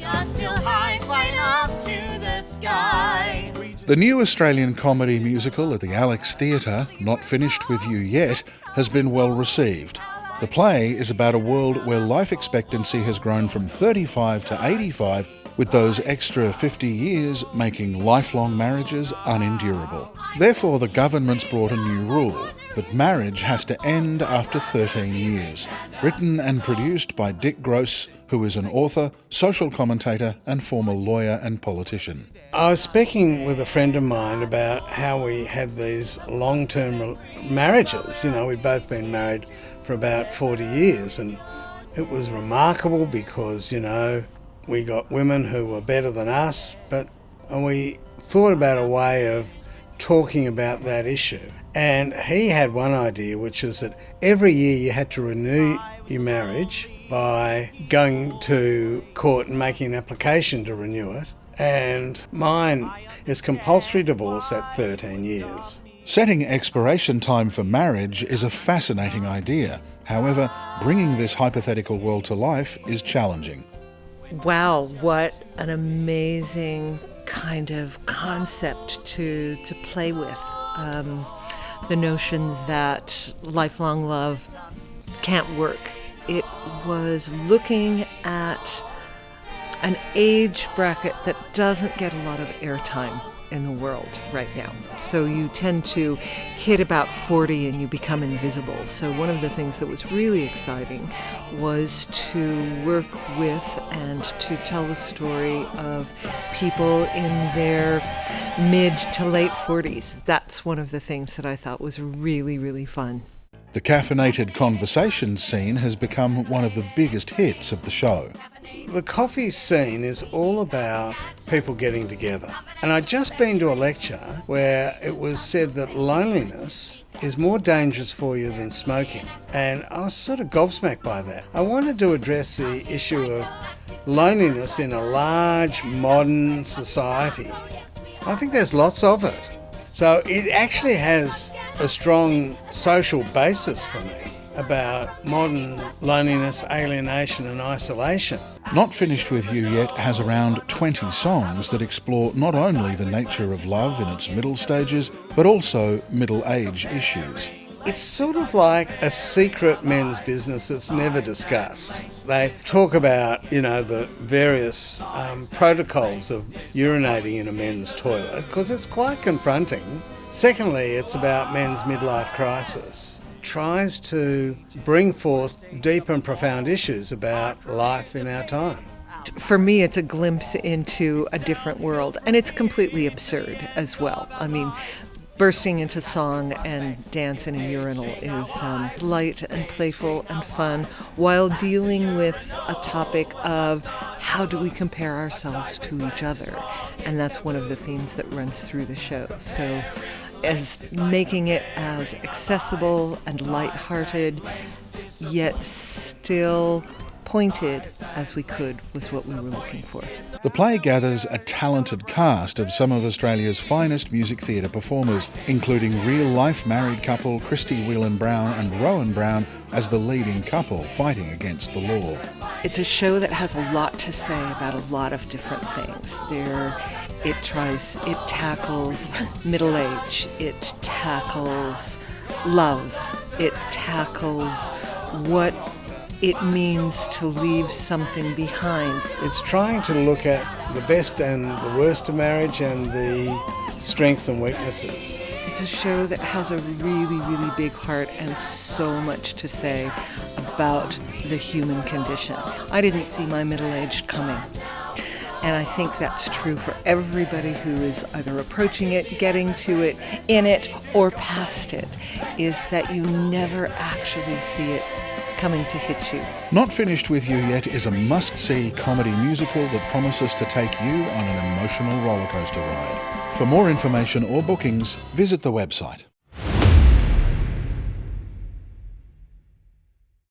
You're still high, quite up to the sky. The new Australian comedy musical at the Alex Theatre, Not Finished With You Yet, has been well received. The play is about a world where life expectancy has grown from 35 to 85, with those extra 50 years making lifelong marriages unendurable. Therefore, the government's brought a new rule that marriage has to end after 13 years. Written and produced by Dick Gross, who is an author, social commentator and former lawyer and politician. I was speaking with a friend of mine about how we had these long-term marriages. You know, we'd both been married for about 40 years, and it was remarkable because, you know, we got women who were better than us, but we thought about a way of talking about that issue. And he had one idea, which is that every year you had to renew your marriage by going to court and making an application to renew it. And mine is compulsory divorce at 13 years. Setting expiration time for marriage is a fascinating idea. However, bringing this hypothetical world to life is challenging. Wow, what an amazing kind of concept to play with. The notion that lifelong love can't work. It was looking at an age bracket that doesn't get a lot of airtime in the world right now. So you tend to hit about 40 and you become invisible. So one of the things that was really exciting was to work with and to tell the story of people in their mid to late 40s. That's one of the things that I thought was really, really fun. The caffeinated conversation scene has become one of the biggest hits of the show. The coffee scene is all about people getting together. And I'd just been to a lecture where it was said that loneliness is more dangerous for you than smoking. And I was sort of gobsmacked by that. I wanted to address the issue of loneliness in a large modern society. I think there's lots of it. So it actually has a strong social basis for me about modern loneliness, alienation and isolation. Not Finished With You Yet has around 20 songs that explore not only the nature of love in its middle stages, but also middle-age issues. It's sort of like a secret men's business that's never discussed. They talk about, you know, the various protocols of urinating in a men's toilet, because it's quite confronting. Secondly, it's about men's midlife crisis. Tries to bring forth deep and profound issues about life in our time. For me, it's a glimpse into a different world, and it's completely absurd as well. I mean, bursting into song and dance in a urinal is light and playful and fun, while dealing with a topic of how do we compare ourselves to each other, and that's one of the themes that runs through the show. So as making it as accessible and lighthearted, yet still pointed as we could was what we were looking for. The play gathers a talented cast of some of Australia's finest music theatre performers, including real-life married couple Christy Whelan-Brown and Rowan Brown as the leading couple fighting against the law. It's a show that has a lot to say about a lot of different things. It tackles middle age, it tackles love, it tackles what it means to leave something behind. It's trying to look at the best and the worst of marriage and the strengths and weaknesses. It's a show that has a really, really big heart and so much to say about the human condition. I didn't see my middle age coming. And I think that's true for everybody who is either approaching it, getting to it, in it, or past it, is that you never actually see it coming to hit you. Not Finished With You Yet is a must-see comedy musical that promises to take you on an emotional rollercoaster ride. For more information or bookings, visit the website.